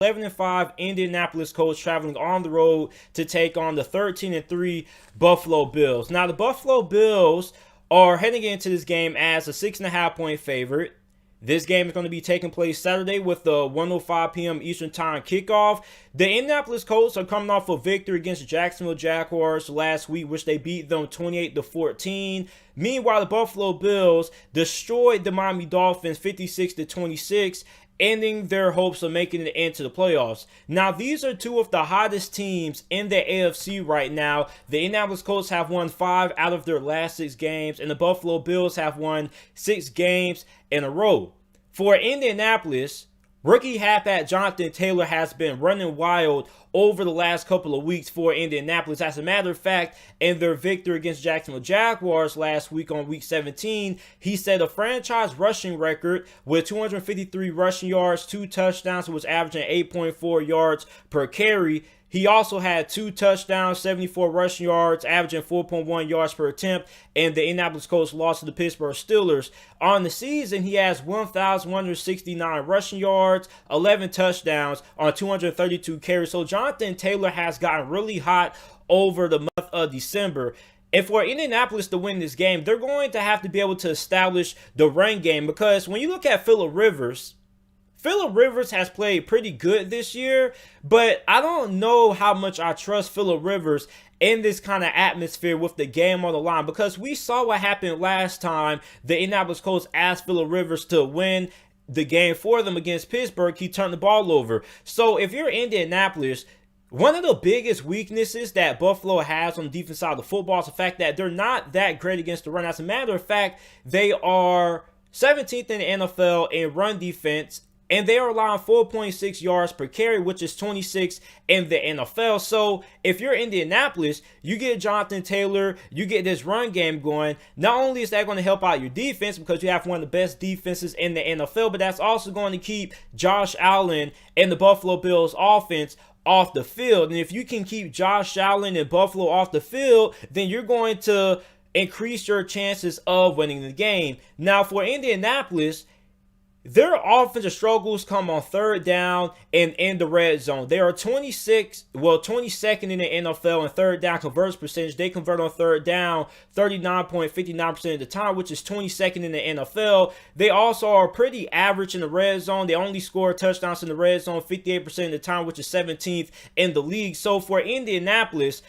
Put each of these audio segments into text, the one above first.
11-5 Indianapolis Colts traveling on the road to take on the 13-3 Buffalo Bills. Now, the Buffalo Bills are heading into this game as a 6.5-point favorite. This game is going to be taking place Saturday with the 1:05 p.m. Eastern Time kickoff. The Indianapolis Colts are coming off a victory against the Jacksonville Jaguars last week, which they beat them 28-14. Meanwhile, the Buffalo Bills destroyed the Miami Dolphins 56-26. Ending their hopes of making it into the playoffs. Now, these are two of the hottest teams in the AFC right now. The Indianapolis Colts have won 5 out of their last 6 games, and the Buffalo Bills have won 6 games in a row. For Indianapolis, rookie halfback Jonathan Taylor has been running wild over the last couple of weeks for Indianapolis. As a matter of fact, in their victory against Jacksonville Jaguars last week on week 17, he set a franchise rushing record with 253 rushing yards, 2 touchdowns, and was averaging 8.4 yards per carry. He also had 2 touchdowns, 74 rushing yards, averaging 4.1 yards per attempt, and the Indianapolis Colts lost to the Pittsburgh Steelers. On the season, he has 1,169 rushing yards, 11 touchdowns on 232 carries. So Jonathan Taylor has gotten really hot over the month of December. And for Indianapolis to win this game, they're going to have to be able to establish the run game, because when you look at Phillip Rivers has played pretty good this year, but I don't know how much I trust Phillip Rivers in this kind of atmosphere with the game on the line, because we saw what happened last time the Indianapolis Colts asked Phillip Rivers to win the game for them against Pittsburgh. He turned the ball over. So if you're Indianapolis, one of the biggest weaknesses that Buffalo has on the defense side of the football is the fact that they're not that great against the run. As a matter of fact, they are 17th in the NFL in run defense, and they are allowing 4.6 yards per carry, which is 26th in the NFL. So if you're Indianapolis, you get Jonathan Taylor, you get this run game going. Not only is that going to help out your defense because you have one of the best defenses in the NFL, but that's also going to keep Josh Allen and the Buffalo Bills offense off the field. And if you can keep Josh Allen and Buffalo off the field, then you're going to increase your chances of winning the game. Now, for Indianapolis, their offensive struggles come on third down and in the red zone. They are 22nd in the NFL in third down conversion percentage. They convert on third down 39.59% of the time, which is 22nd in the NFL. They also are pretty average in the red zone. They only score touchdowns in the red zone 58% of the time, which is 17th in the league. So for Indianapolis,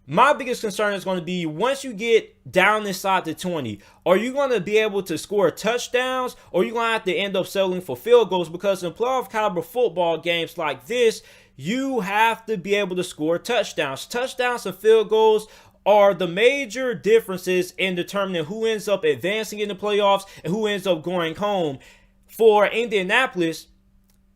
my biggest concern is going to be once you get down inside the 20, are you going to be able to score touchdowns, or are you going to have to end up settling for field goals? Because in playoff caliber football games like this, you have to be able to score touchdowns. Touchdowns and field goals are the major differences in determining who ends up advancing in the playoffs and who ends up going home. For Indianapolis,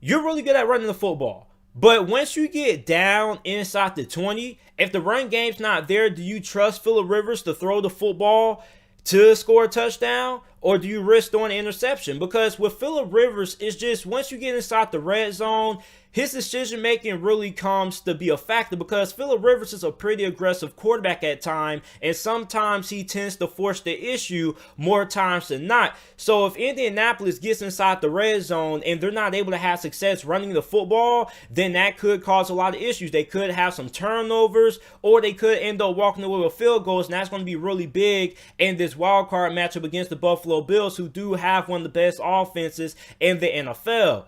you're really good at running the football. But once you get down inside the 20, if the run game's not there, do you trust Phillip Rivers to throw the football to score a touchdown, or do you risk throwing an interception? Because with Phillip Rivers, it's just once you get inside the red zone, his decision making really comes to be a factor, because Phillip Rivers is a pretty aggressive quarterback at times, and sometimes he tends to force the issue more times than not. So if Indianapolis gets inside the red zone and they're not able to have success running the football, then that could cause a lot of issues. They could have some turnovers, or they could end up walking away with field goals, and that's going to be really big in this wild card matchup against the Buffalo Bills, who do have one of the best offenses in the NFL.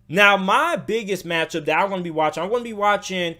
Now, my biggest matchup that I'm going to be watching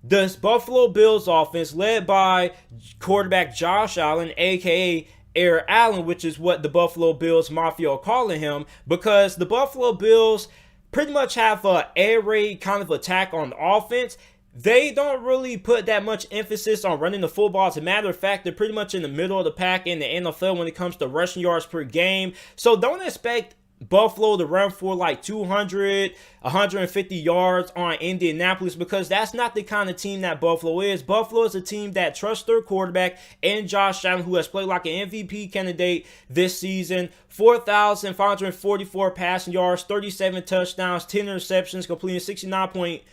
the Buffalo Bills offense led by quarterback Josh Allen, a.k.a. Air Allen, which is what the Buffalo Bills Mafia are calling him, because the Buffalo Bills pretty much have an air raid kind of attack on offense. They don't really put that much emphasis on running the football. As a matter of fact, they're pretty much in the middle of the pack in the NFL when it comes to rushing yards per game. So don't expect Buffalo to run for like 200, 150 yards on Indianapolis, because that's not the kind of team that Buffalo is. Buffalo is a team that trusts their quarterback and Josh Allen, who has played like an MVP candidate this season. 4,544 passing yards, 37 touchdowns, 10 interceptions, completing 69.2%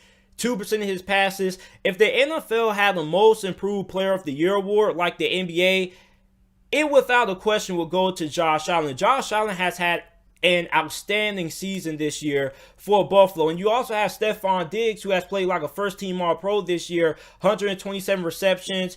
of his passes. If the NFL had the most improved player of the year award like the NBA, it without a question will go to Josh Allen. Josh Allen has had an outstanding season this year for Buffalo. And you also have Stephon Diggs, who has played like a first-team All-Pro this year, 127 receptions,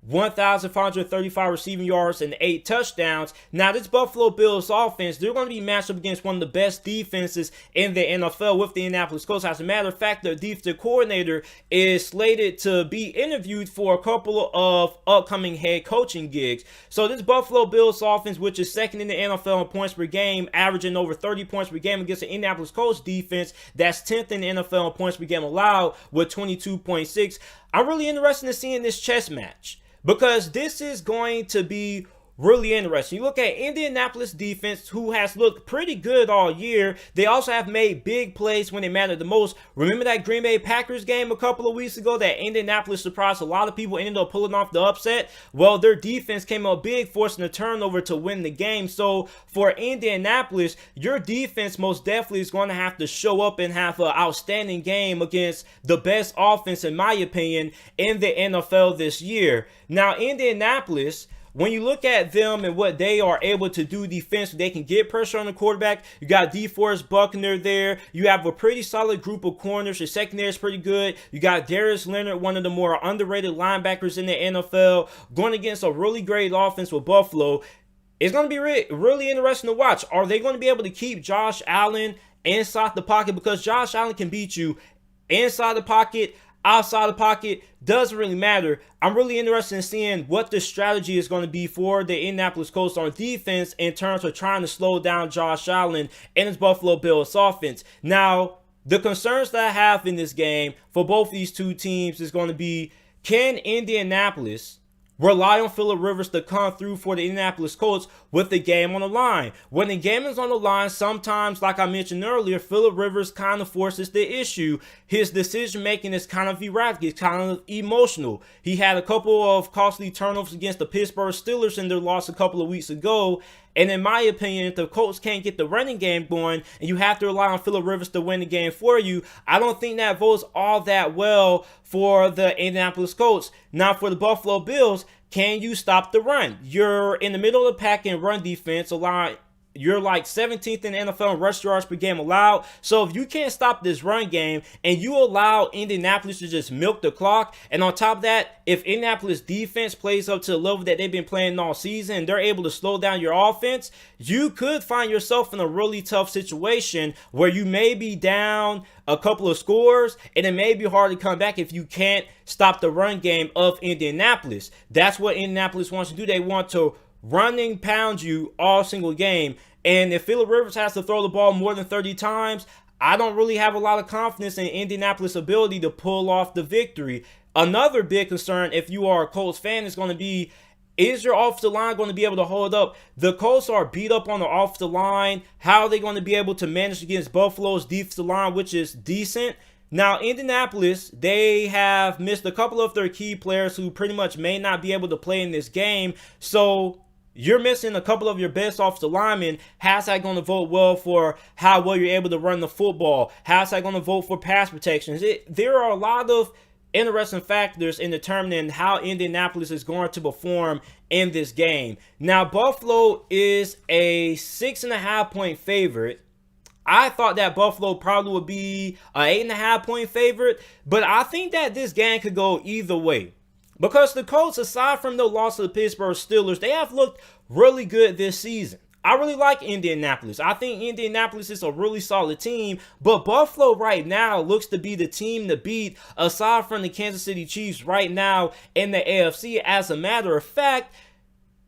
1,535 receiving yards and 8 touchdowns. Now, this Buffalo Bills offense, they're going to be matched up against one of the best defenses in the NFL with the Indianapolis Colts. As a matter of fact, the defensive coordinator is slated to be interviewed for a couple of upcoming head coaching gigs. So this Buffalo Bills offense, which is second in the NFL in points per game, averaging over 30 points per game against the Indianapolis Colts defense, that's 10th in the NFL in points per game allowed with 22.6. I'm really interested in seeing this chess match, because this is going to be really interesting. You look at Indianapolis defense, who has looked pretty good all year. They also have made big plays when it mattered the most. Remember that Green Bay Packers game a couple of weeks ago that Indianapolis surprised a lot of people, ended up pulling off the upset? Well, their defense came up big, forcing a turnover to win the game. So for Indianapolis, your defense most definitely is going to have to show up and have an outstanding game against the best offense, in my opinion, in the NFL this year. Now, Indianapolis, when you look at them and what they are able to do defensively, they can get pressure on the quarterback. You got DeForest Buckner there. You have a pretty solid group of corners. Your secondary is pretty good. You got Darius Leonard, one of the more underrated linebackers in the NFL, going against a really great offense with Buffalo. It's going to be really interesting to watch. Are they going to be able to keep Josh Allen inside the pocket? Because Josh Allen can beat you inside the pocket, outside the pocket, doesn't really matter. I'm really interested in seeing what the strategy is going to be for the Indianapolis Colts on defense in terms of trying to slow down Josh Allen and his Buffalo Bills offense. Now, the concerns that I have in this game for both these two teams is going to be, can Indianapolis rely on Phillip Rivers to come through for the Indianapolis Colts with the game on the line? When the game is on the line, sometimes, like I mentioned earlier, Phillip Rivers kind of forces the issue. His decision making is kind of erratic. It's kind of emotional. He had a couple of costly turnovers against the Pittsburgh Steelers in their loss a couple of weeks ago. And in my opinion, if the Colts can't get the running game going and you have to rely on Phillip Rivers to win the game for you, I don't think that votes all that well for the Indianapolis Colts. Now, for the Buffalo Bills, can you stop the run? You're in the middle of the pack in run defense, you're like 17th in the NFL in rush yards per game allowed. So if you can't stop this run game and you allow Indianapolis to just milk the clock, and on top of that, if Indianapolis defense plays up to the level that they've been playing all season and they're able to slow down your offense, you could find yourself in a really tough situation where you may be down a couple of scores and it may be hard to come back if you can't stop the run game of Indianapolis. That's what Indianapolis wants to do. They want to running pound you all single game. And if Phillip Rivers has to throw the ball more than 30 times, I don't really have a lot of confidence in Indianapolis' ability to pull off the victory. Another big concern, if you are a Colts fan, is going to be, is your offensive line going to be able to hold up? The Colts are beat up on the offensive line. How are they going to be able to manage against Buffalo's defensive line, which is decent? Now, Indianapolis, they have missed a couple of their key players who pretty much may not be able to play in this game. So you're missing a couple of your best offensive linemen. How's that going to vote well for how well you're able to run the football? How's that going to vote for pass protections? There are a lot of interesting factors in determining how Indianapolis is going to perform in this game. Now, Buffalo is a 6.5-point favorite. I thought that Buffalo probably would be an 8.5-point favorite, but I think that this game could go either way. Because the Colts, aside from the loss of the Pittsburgh Steelers, they have looked really good this season. I really like Indianapolis. I think Indianapolis is a really solid team, but Buffalo right now looks to be the team to beat aside from the Kansas City Chiefs right now in the AFC. As a matter of fact,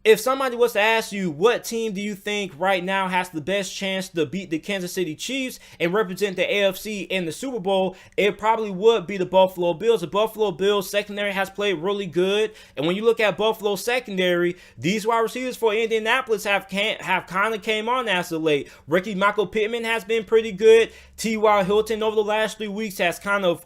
if somebody was to ask you what team do you think right now has the best chance to beat the Kansas City Chiefs and represent the AFC in the Super Bowl, it probably would be the Buffalo Bills. The Buffalo Bills secondary has played really good. And when you look at Buffalo secondary, these wide receivers for Indianapolis have kind of came on as of late. Michael Pittman has been pretty good. T.Y. Hilton over the last 3 weeks has kind of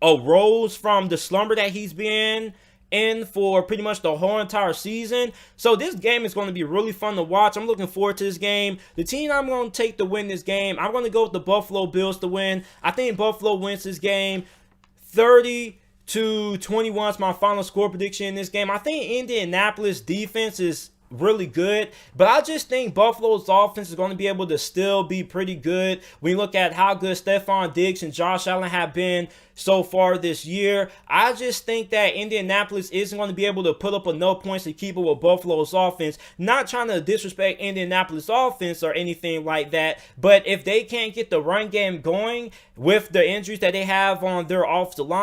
arose from the slumber that he's been in for pretty much the whole entire season. So this game is going to be really fun to watch. I'm looking forward to this game. The team I'm going to take to win this game, I'm going to go with the Buffalo Bills to win. I think Buffalo wins this game 30-21 is my final score prediction in this game. I think Indianapolis defense is really good, but I just think Buffalo's offense is going to be able to still be pretty good. When you look at how good Stephon Diggs and Josh Allen have been so far this year, I just think that Indianapolis isn't going to be able to put up enough points to keep up with Buffalo's offense. Not trying to disrespect Indianapolis offense or anything like that, but if they can't get the run game going with the injuries that they have on their offensive line,